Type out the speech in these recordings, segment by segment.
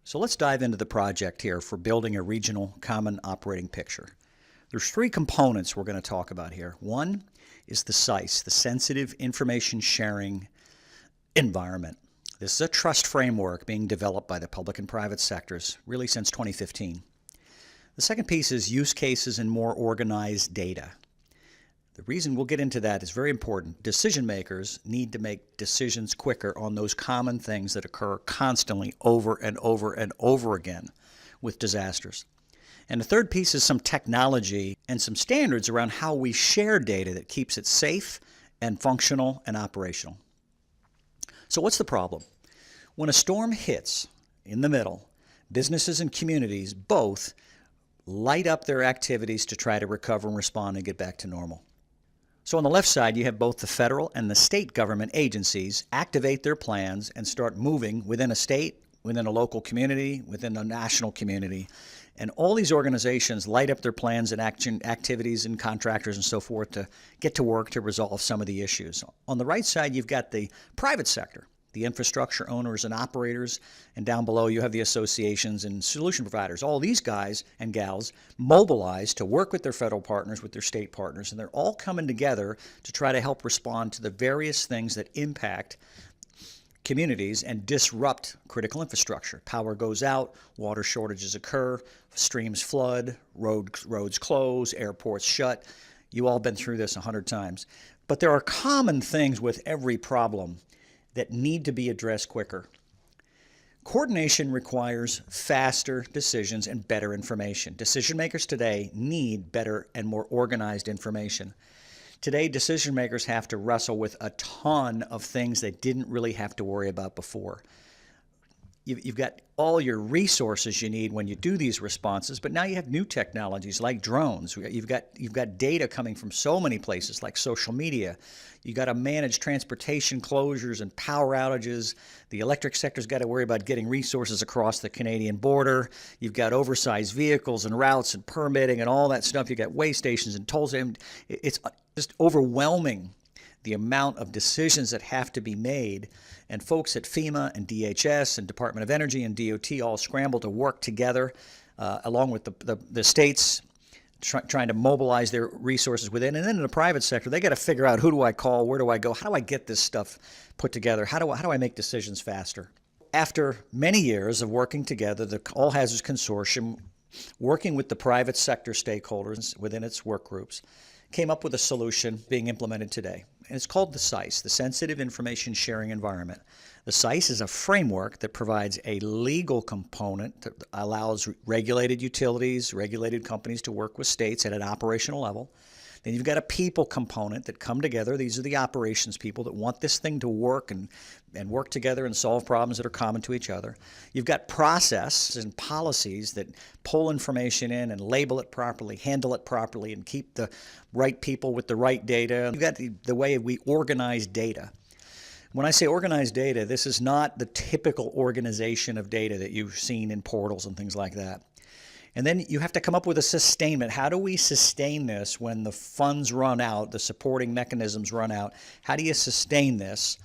So let's dive into the project here for building a regional common operating picture. There's three components we're going to talk about here. One is the SICE, the Sensitive Information Sharing Environment. This is a trust framework being developed by the public and private sectors really since 2015. The second piece is use cases and more organized data. The reason we'll get into that is very important. Decision makers need to make decisions quicker on those common things that occur constantly over and over and over again with disasters. And the third piece is some technology and some standards around how we share data that keeps it safe and functional and operational. So what's the problem? When a storm hits in the middle, businesses and communities both light up their activities to try to recover and respond and get back to normal. So on the left side, you have both the federal and the state government agencies activate their plans and start moving within a state, within a local community, within a national community. And all these organizations light up their plans and activities and contractors and so forth to get to work to resolve some of the issues. On the right side, you've got the private sector, the infrastructure owners and operators, and down below you have the associations and solution providers. All these guys and gals mobilize to work with their federal partners, with their state partners, and they're all coming together to try to help respond to the various things that impact communities and disrupt critical infrastructure. Power goes out, water shortages occur, streams flood, roads close, airports shut. You all been through this 100 times. But there are common things with every problem that need to be addressed quicker. Coordination requires faster decisions and better information. Decision makers today need better and more organized information. Today, decision makers have to wrestle with a ton of things they didn't really have to worry about before. You've got all your resources you need when you do these responses, but now you have new technologies like drones. You've got data coming from so many places like social media. You've got to manage transportation closures and power outages. The electric sector's got to worry about getting resources across the Canadian border. You've got oversized vehicles and routes and permitting and all that stuff. You've got way stations and tolls. It's just overwhelming, the amount of decisions that have to be made. And folks at FEMA and DHS and Department of Energy and DOT all scramble to work together along with the states trying to mobilize their resources within. And then in the private sector, they got to figure out, who do I call, where do I go, how do I get this stuff put together, how do I make decisions faster? After many years of working together, the All Hazards Consortium, working with the private sector stakeholders within its work groups, came up with a solution being implemented today. And it's called the SICE, the Sensitive Information Sharing Environment. The SICE is a framework that provides a legal component that allows regulated utilities, regulated companies to work with states at an operational level. Then you've got a people component that come together. These are the operations people that want this thing to work and work together and solve problems that are common to each other. You've got process and policies that pull information in and label it properly, handle it properly, and keep the right people with the right data. You've got the way we organize data. When I say organized data, this is not the typical organization of data that you've seen in portals and things like that. And then you have to come up with a sustainment. How do we sustain this when the funds run out, the supporting mechanisms run out? How do you sustain this?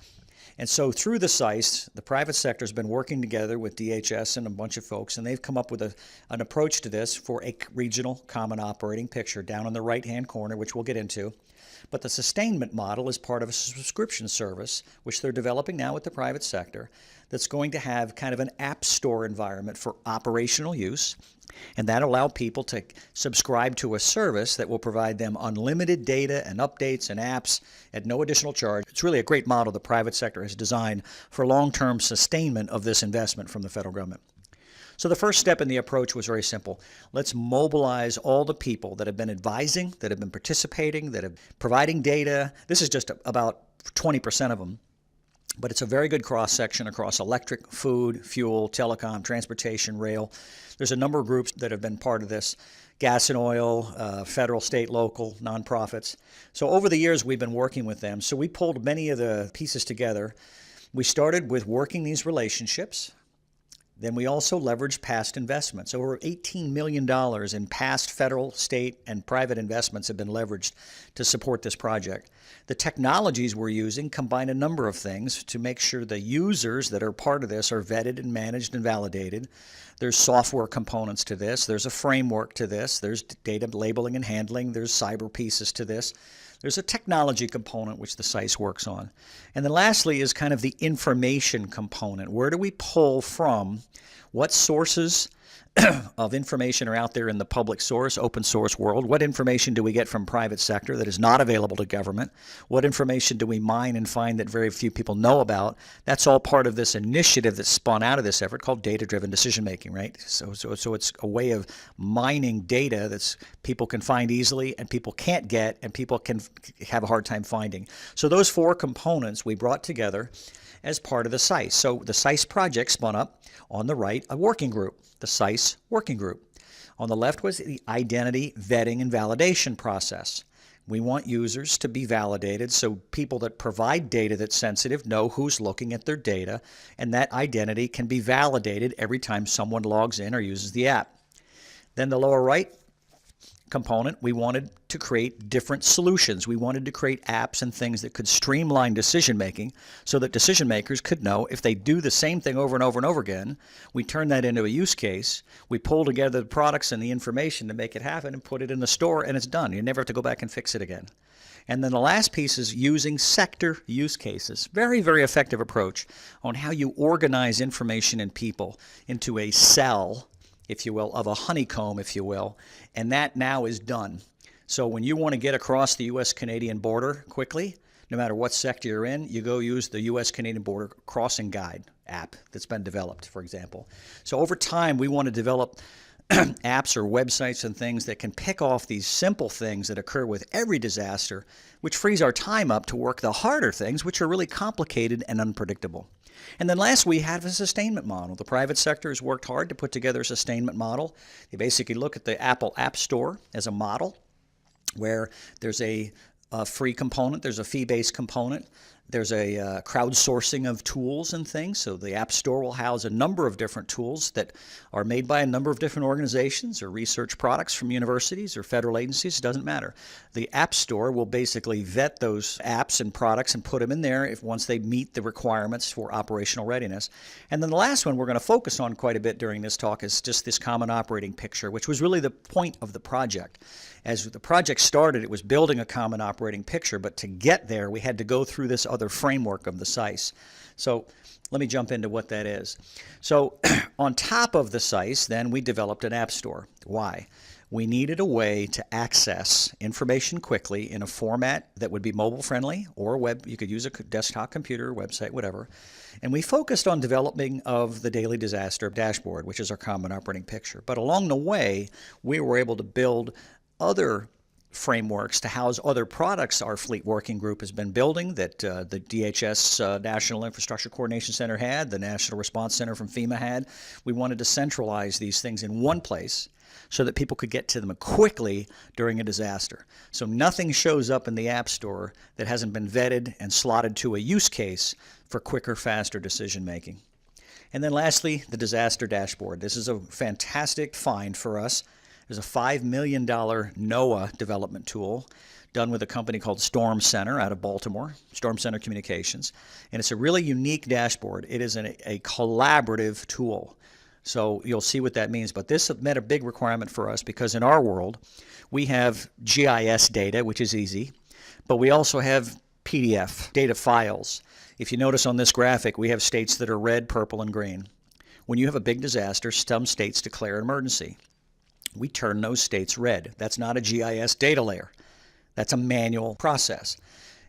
And so through the SICE, the private sector has been working together with DHS and a bunch of folks, and they've come up with an approach to this for a regional common operating picture down in the right-hand corner, which we'll get into. But the sustainment model is part of a subscription service, which they're developing now with the private sector, that's going to have kind of an app store environment for operational use. And that allow people to subscribe to a service that will provide them unlimited data and updates and apps at no additional charge. It's really a great model the private sector has designed for long-term sustainment of this investment from the federal government. So the first step in the approach was very simple. Let's mobilize all the people that have been advising, that have been participating, that have providing data. This is just about 20% of them. But it's a very good cross-section across electric, food, fuel, telecom, transportation, rail. There's a number of groups that have been part of this: gas and oil, federal, state, local, nonprofits. So over the years, we've been working with them. So we pulled many of the pieces together. We started with working these relationships, Then we also leverage past investments. Over $18 million in past federal, state, and private investments have been leveraged to support this project. The technologies we're using combine a number of things to make sure the users that are part of this are vetted and managed and validated. There's software components to this. There's a framework to this. There's data labeling and handling. There's cyber pieces to this. There's a technology component which the SICE works on. And then lastly is kind of the information component. Where do we pull from? What sources of information are out there in the public source, open source world? What information do we get from private sector that is not available to government? What information do we mine and find that very few people know about? That's all part of this initiative that spun out of this effort called data-driven decision-making, right? So it's a way of mining data that people can find easily and people can't get and people can have a hard time finding. So those four components we brought together as part of the SICE. So the SICE project spun up on the right, a working group, the SICE working group. On the left was the identity vetting and validation process. We want users to be validated so people that provide data that's sensitive know who's looking at their data, and that identity can be validated every time someone logs in or uses the app. Then the lower right component, we wanted to create different solutions. We wanted to create apps and things that could streamline decision making so that decision makers could know if they do the same thing over and over and over again. We turn that into a use case. We pull together the products and the information to make it happen and put it in the store, and it's done. You never have to go back and fix it again. And then the last piece is using sector use cases. Very, very effective approach on how you organize information and people into a cell, if you will, of a honeycomb, if you will, and that now is done. So when you want to get across the U.S.-Canadian border quickly, no matter what sector you're in, you go use the U.S.-Canadian border crossing guide app that's been developed, for example. So over time, we want to develop apps or websites and things that can pick off these simple things that occur with every disaster, which frees our time up to work the harder things, which are really complicated and unpredictable. And then last, we have a sustainment model. The private sector has worked hard to put together a sustainment model. They basically look at the Apple App Store as a model where there's a free component, there's a fee-based component, there's a crowdsourcing of tools and things. So the App Store will house a number of different tools that are made by a number of different organizations or research products from universities or federal agencies. It doesn't matter. The App Store will basically vet those apps and products and put them in there once they meet the requirements for operational readiness. And then the last one we're going to focus on quite a bit during this talk is just this common operating picture, which was really the point of the project. As the project started, it was building a common operating picture, but to get there, we had to go through this other framework of the SICE. So let me jump into what that is. So on top of the SICE, then we developed an app store. Why? We needed a way to access information quickly in a format that would be mobile friendly or web. You could use a desktop computer, website, whatever. And we focused on developing of the daily disaster dashboard, which is our common operating picture. But along the way, we were able to build other frameworks to house other products our fleet working group has been building that the DHS National Infrastructure Coordination Center had, the National Response Center from FEMA had. We wanted to centralize these things in one place so that people could get to them quickly during a disaster. So nothing shows up in the App Store that hasn't been vetted and slotted to a use case for quicker, faster decision making. And then lastly, the disaster dashboard. This is a fantastic find for us. There's a $5 million NOAA development tool done with a company called Storm Center out of Baltimore, Storm Center Communications. And it's a really unique dashboard. It is a collaborative tool. So you'll see what that means. But this met a big requirement for us because in our world, we have GIS data, which is easy, but we also have PDF data files. If you notice on this graphic, we have states that are red, purple, and green. When you have a big disaster, some states declare an emergency. We turn those states red. That's not a GIS data layer. That's a manual process.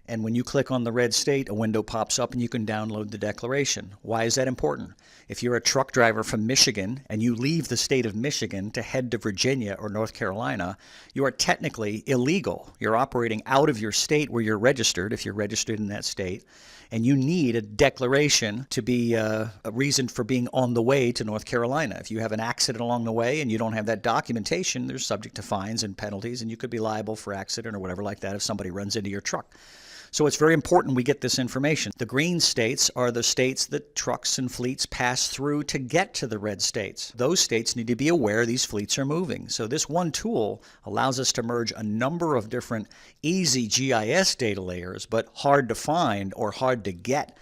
And when you click on the red state, a window pops up and you can download the declaration. Why is that important? If you're a truck driver from Michigan and you leave the state of Michigan to head to Virginia or North Carolina, you are technically illegal. You're operating out of your state where you're registered, if you're registered in that state, and you need a declaration to be a reason for being on the way to North Carolina. If you have an accident along the way and you don't have that documentation, they're subject to fines and penalties, and you could be liable for accident or whatever like that if somebody runs into your truck. So it's very important we get this information. The green states are the states that trucks and fleets pass through to get to the red states. Those states need to be aware these fleets are moving. So this one tool allows us to merge a number of different easy GIS data layers, but hard to find or hard to get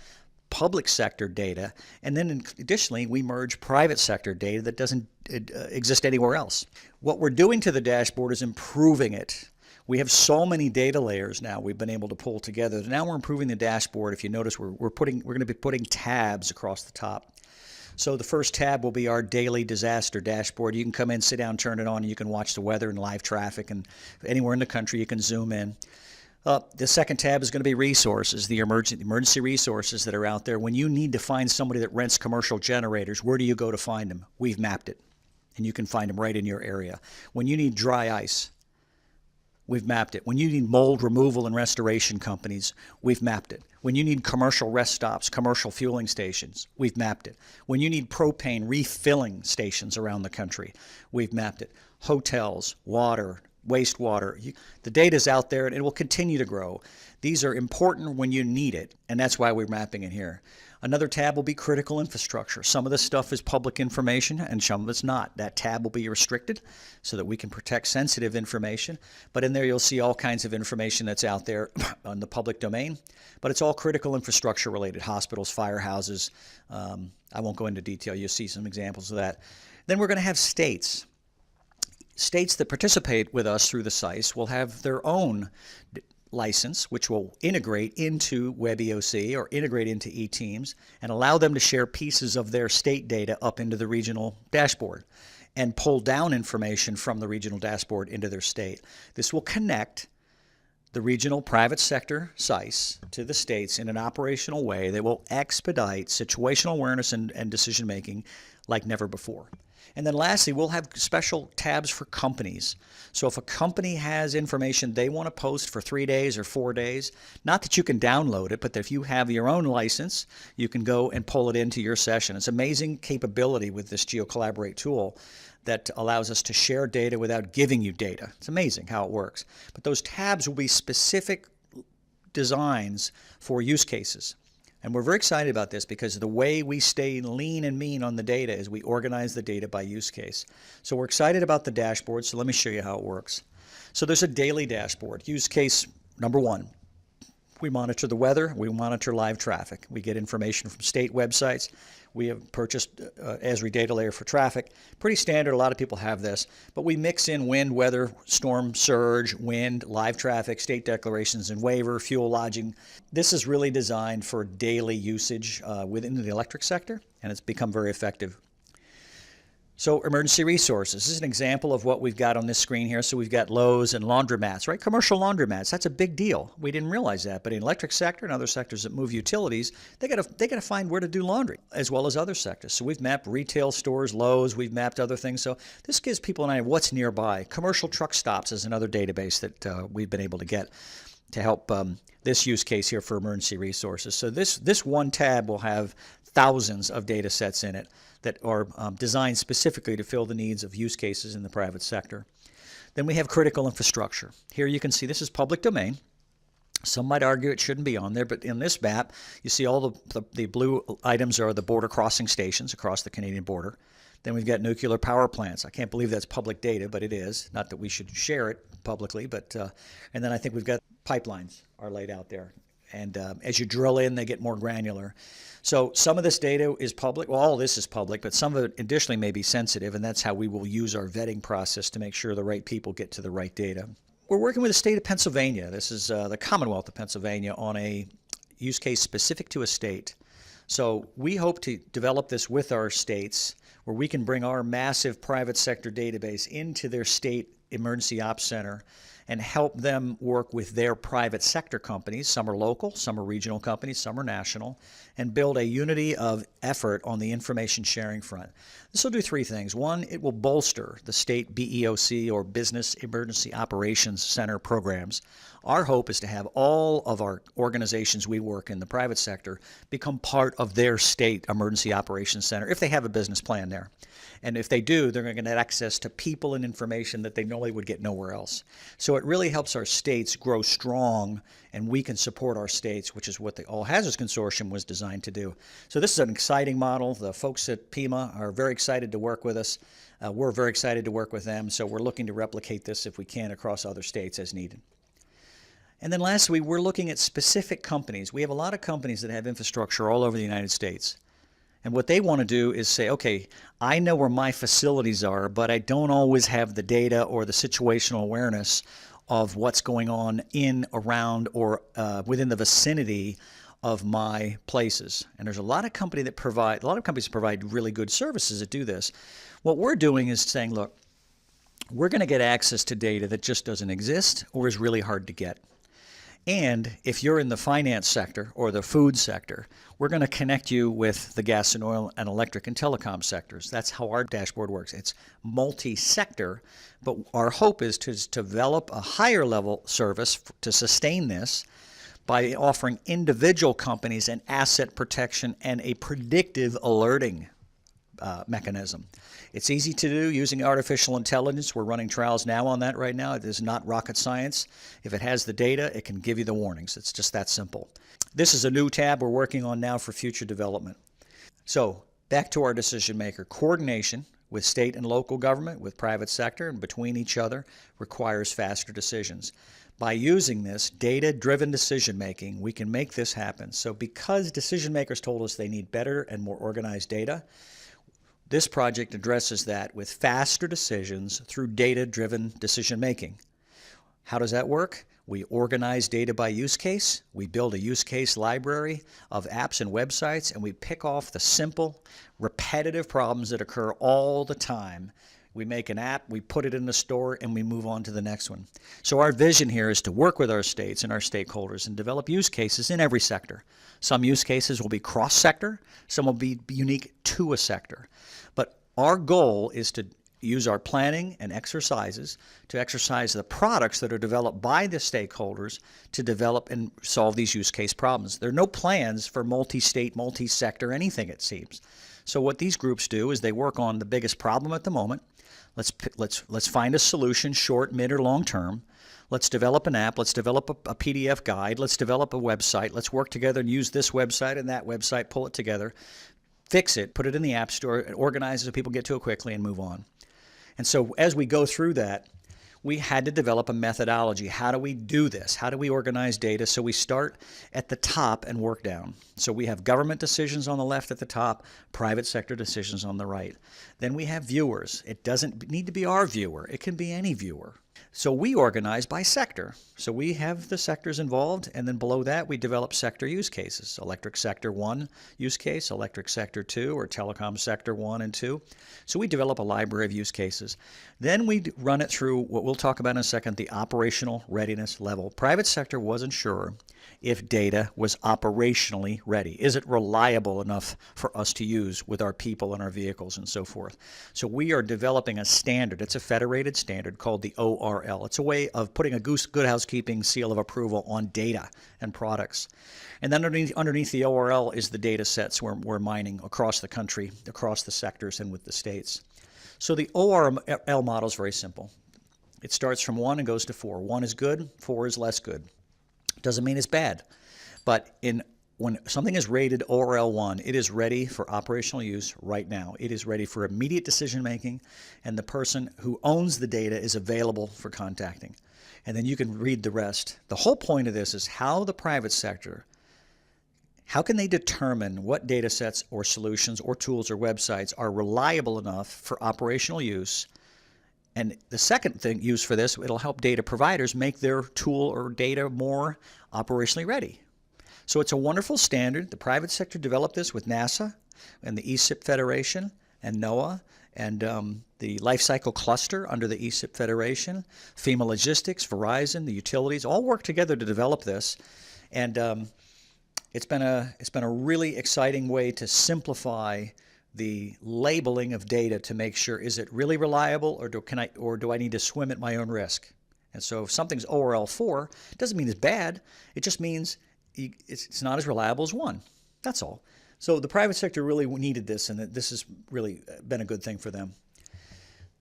public sector data. And then additionally, we merge private sector data that doesn't exist anywhere else. What we're doing to the dashboard is improving it. We have so many data layers now we've been able to pull together. Now we're improving the dashboard. If you notice, we're going to be putting tabs across the top. So the first tab will be our daily disaster dashboard. You can come in, sit down, turn it on, and you can watch the weather and live traffic. And anywhere in the country, you can zoom in. The second tab is going to be resources, the emergency resources that are out there. When you need to find somebody that rents commercial generators, where do you go to find them? We've mapped it, and you can find them right in your area. When you need dry ice, we've mapped it. When you need mold removal and restoration companies, we've mapped it. When you need commercial rest stops, commercial fueling stations, we've mapped it. When you need propane refilling stations around the country, we've mapped it. Hotels, water, wastewater. The data's out there and it will continue to grow. These are important when you need it, and that's why we're mapping it here. Another tab will be critical infrastructure. Some of this stuff is public information and some of it's not. That tab will be restricted so that we can protect sensitive information. But in there you'll see all kinds of information that's out there on the public domain. But it's all critical infrastructure related. Hospitals, firehouses. I won't go into detail. You'll see some examples of that. Then we're going to have states. States that participate with us through the SICE will have their own license, which will integrate into WebEOC or integrate into eTeams and allow them to share pieces of their state data up into the regional dashboard and pull down information from the regional dashboard into their state. This will connect the regional private sector SICE to the states in an operational way that will expedite situational awareness and decision making like never before. And then lastly, we'll have special tabs for companies. So if a company has information they want to post for 3 days or 4 days, not that you can download it, but if you have your own license, you can go and pull it into your session. It's amazing capability with this GeoCollaborate tool that allows us to share data without giving you data. It's amazing how it works. But those tabs will be specific designs for use cases. And we're very excited about this because the way we stay lean and mean on the data is we organize the data by use case. So we're excited about the dashboard, so let me show you how it works. So there's a daily dashboard. Use case number 1. We monitor the weather, we monitor live traffic. We get information from state websites. We have purchased Esri data layer for traffic. Pretty standard, a lot of people have this. But we mix in wind, weather, storm, surge, wind, live traffic, state declarations and waiver, fuel lodging. This is really designed for daily usage within the electric sector, and it's become very effective. So emergency resources. This is an example of what we've got on this screen here. So we've got Lowe's and laundromats, right? Commercial laundromats. That's a big deal. We didn't realize that, but in the electric sector and other sectors that move utilities, they got to find where to do laundry, as well as other sectors. So we've mapped retail stores, Lowe's. We've mapped other things. So this gives people an idea of what's nearby. Commercial truck stops is another database that we've been able to get to help this use case here for emergency resources. So this one tab will have thousands of data sets in it that are designed specifically to fill the needs of use cases in the private sector. Then we have critical infrastructure. Here you can see this is public domain. Some might argue it shouldn't be on there, but in this map, you see all the blue items are the border crossing stations across the Canadian border. Then we've got nuclear power plants. I can't believe that's public data, but it is. Not that we should share it publicly, but and then I think we've got pipelines are laid out there. And as you drill in, they get more granular. So some of this data is public. Well, all of this is public, but some of it additionally may be sensitive, and that's how we will use our vetting process to make sure the right people get to the right data. We're working with the state of Pennsylvania. This is the Commonwealth of Pennsylvania on a use case specific to a state. So we hope to develop this with our states where we can bring our massive private sector database into their state emergency ops center and help them work with their private sector companies. Some are local, some are regional companies, some are national, and build a unity of effort on the information sharing front. This will do 3 things. 1, it will bolster the state BEOC or Business Emergency Operations Center programs. Our hope is to have all of our organizations we work in the private sector become part of their state emergency operations center if they have a business plan there. And if they do, they're going to get access to people and information that they normally would get nowhere else. So So it really helps our states grow strong, and we can support our states, which is what the All Hazards Consortium was designed to do. So this is an exciting model. The folks at PEMA are very excited to work with us. We're very excited to work with them, so we're looking to replicate this if we can across other states as needed. And then lastly, we're looking at specific companies. We have a lot of companies that have infrastructure all over the United States. And what they want to do is say, okay, I know where my facilities are, but I don't always have the data or the situational awareness of what's going on in, around, or within the vicinity of my places. And there's a lot of companies that provide really good services that do this. What we're doing is saying, look, we're going to get access to data that just doesn't exist or is really hard to get. And if you're in the finance sector or the food sector, we're going to connect you with the gas and oil and electric and telecom sectors. That's how our dashboard works. It's multi-sector, but our hope is to develop a higher level service to sustain this by offering individual companies an asset protection and a predictive alerting mechanism. It's easy to do using artificial intelligence. We're running trials now on that right now. It is not rocket science. If it has the data, it can give you the warnings. It's just that simple. This is a new tab we're working on now for future development. So back to our decision maker. Coordination with state and local government, with private sector, and between each other requires faster decisions. By using this data-driven decision making, we can make this happen. So because decision makers told us they need better and more organized data, this project addresses that with faster decisions through data-driven decision-making. How does that work? We organize data by use case. We build a use case library of apps and websites, and we pick off the simple, repetitive problems that occur all the time. We make an app, we put it in the store, and we move on to the next one. So our vision here is to work with our states and our stakeholders and develop use cases in every sector. Some use cases will be cross-sector, some will be unique to a sector. But our goal is to use our planning and exercises to exercise the products that are developed by the stakeholders to develop and solve these use case problems. There are no plans for multi-state, multi-sector, anything it seems. So what these groups do is they work on the biggest problem at the moment. Let's find a solution, short, mid, or long term. Let's develop an app. Let's develop a PDF guide. Let's develop a website. Let's work together and use this website and that website, pull it together, fix it, put it in the App Store, and organize it so people get to it quickly and move on. And so as we go through that, we had to develop a methodology. How do we do this? How do we organize data? So we start at the top and work down. So we have government decisions on the left at the top, private sector decisions on the right. Then we have viewers. It doesn't need to be our viewer. It can be any viewer. So we organize by sector. So we have the sectors involved, and then below that we develop sector use cases. Electric sector 1 use case, electric sector 2, or telecom sector 1 and 2. So we develop a library of use cases. Then we run it through what we'll talk about in a second, the operational readiness level. Private sector wasn't sure if data was operationally ready. Is it reliable enough for us to use with our people and our vehicles and so forth? So we are developing a standard. It's a federated standard called the ORL. It's a way of putting a good housekeeping seal of approval on data and products. And then underneath the ORL is the data sets we're mining across the country, across the sectors, and with the states. So the ORL model is very simple. It starts from 1 and goes to 4. 1 is good, 4 is less good. Doesn't mean it's bad, but when something is rated ORL 1, it is ready for operational use right now. It is ready for immediate decision making, and the person who owns the data is available for contacting. And then you can read the rest. The whole point of this is how the private sector, how can they determine what data sets or solutions or tools or websites are reliable enough for operational use. And the second thing used for this, it'll help data providers make their tool or data more operationally ready. So it's a wonderful standard. The private sector developed this with NASA and the ESIP Federation and NOAA and the Life Cycle Cluster under the ESIP Federation, FEMA Logistics, Verizon, the utilities, all work together to develop this. And it's been a really exciting way to simplify the labeling of data to make sure, is it really reliable, or do I need to swim at my own risk? And so if something's ORL 4, it doesn't mean it's bad. It just means it's not as reliable as 1. That's all. So the private sector really needed this, and this has really been a good thing for them.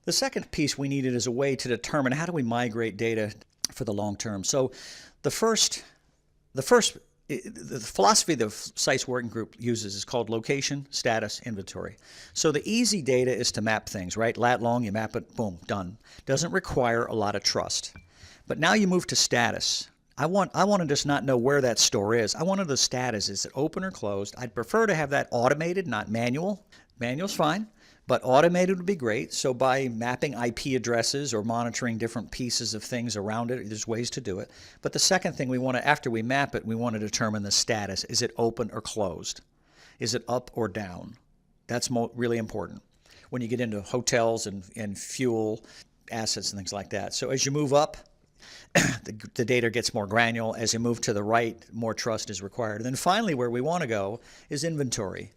The second piece we needed is a way to determine how do we migrate data for the long term. So the first, the philosophy the SICE working group uses is called location, status, inventory. So the easy data is to map things, right? Lat long, you map it, boom, done. Doesn't require a lot of trust. But now you move to status. I want to just not know where that store is. I want to know the status. Is it open or closed? I'd prefer to have that automated, not manual. Manual's fine, but automated would be great. So by mapping IP addresses or monitoring different pieces of things around it, there's ways to do it. But the second thing we want to, after we map it, we want to determine the status. Is it open or closed? Is it up or down? That's really important when you get into hotels and fuel assets and things like that. So as you move up, the data gets more granular. As you move to the right, more trust is required. And then finally, where we want to go is inventory.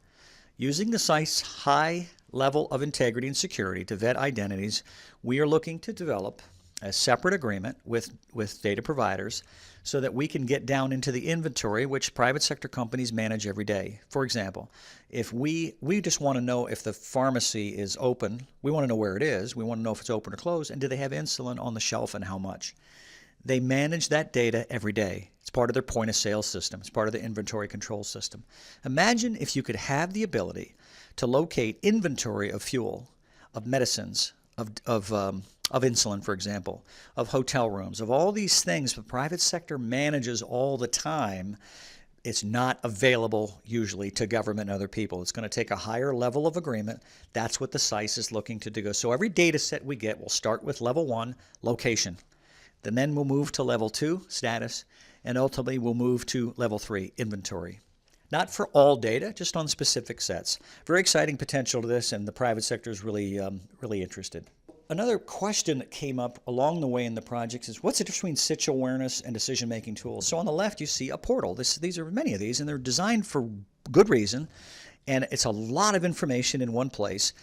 Using the SICE high level of integrity and security to vet identities, we are looking to develop a separate agreement with data providers so that we can get down into the inventory, which private sector companies manage every day. For example, if we just want to know if the pharmacy is open, we want to know where it is, we want to know if it's open or closed, and do they have insulin on the shelf and how much. They manage that data every day. It's part of their point of sale system. It's part of the inventory control system. Imagine if you could have the ability to locate inventory of fuel, of medicines, of insulin, for example, of hotel rooms, of all these things the private sector manages all the time. It's not available usually to government and other people. It's going to take a higher level of agreement. That's what the SICE is looking to do. So every data set we get will start with level 1, location. Then we'll move to level 2, status, and ultimately we'll move to level 3, inventory. Not for all data, just on specific sets. Very exciting potential to this, and the private sector is really interested. Another question that came up along the way in the projects is, what's the difference between situ awareness and decision-making tools? So on the left, you see a portal. These are many of these, and they're designed for good reason, and it's a lot of information in one place.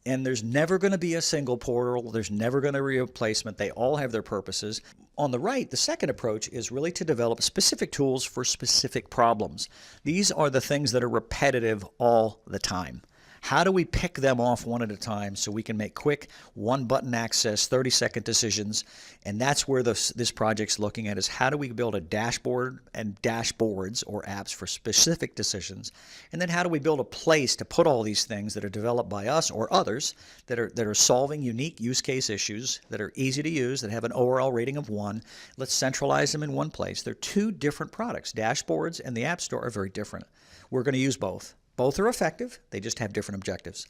And there's never going to be a single portal. There's never going to be a replacement. They all have their purposes. On the right, the second approach is really to develop specific tools for specific problems. These are the things that are repetitive all the time. How do we pick them off one at a time so we can make quick, one-button access, 30-second decisions? And that's where this project's looking at, is how do we build a dashboard and dashboards or apps for specific decisions? And then how do we build a place to put all these things that are developed by us or others that are solving unique use case issues, that are easy to use, that have an ORL rating of 1? Let's centralize them in one place. They're two different products. Dashboards and the App Store are very different. We're going to use both. Both are effective, they just have different objectives.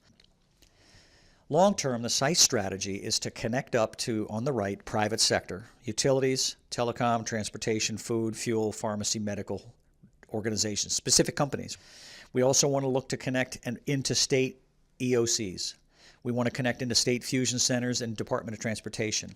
Long term, the SICE strategy is to connect up to, on the right, private sector, utilities, telecom, transportation, food, fuel, pharmacy, medical organizations, specific companies. We also want to look to connect into state EOCs. We want to connect into state fusion centers and Department of Transportation.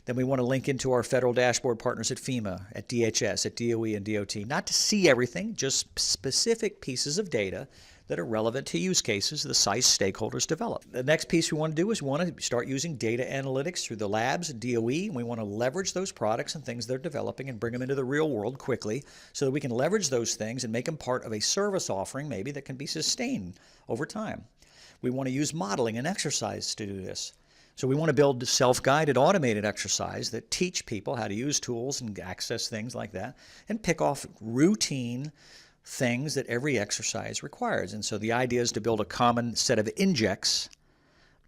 Then we want to link into our federal dashboard partners at FEMA, at DHS, at DOE, and DOT. Not to see everything, just specific pieces of data that are relevant to use cases the SICE stakeholders develop. The next piece we want to do is we want to start using data analytics through the labs at DOE. We want to leverage those products and things they're developing and bring them into the real world quickly so that we can leverage those things and make them part of a service offering maybe that can be sustained over time. We want to use modeling and exercise to do this. So we want to build self-guided automated exercise that teach people how to use tools and access things like that and pick off routine things that every exercise requires. And so the idea is to build a common set of injects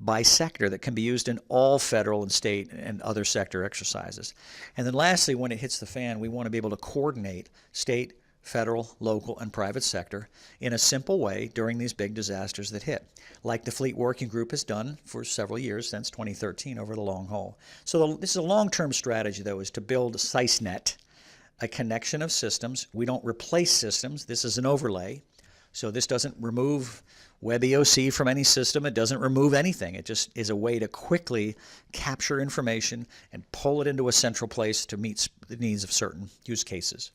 by sector that can be used in all federal and state and other sector exercises. And then lastly, when it hits the fan, we want to be able to coordinate state, federal, local, and private sector in a simple way during these big disasters that hit, like the Fleet Working Group has done for several years since 2013 over the long haul. So this is a long-term strategy, though, is to build SICEnet, a connection of systems. We don't replace systems. This is an overlay. So this doesn't remove WebEOC from any system. It doesn't remove anything. It just is a way to quickly capture information and pull it into a central place to meet the needs of certain use cases.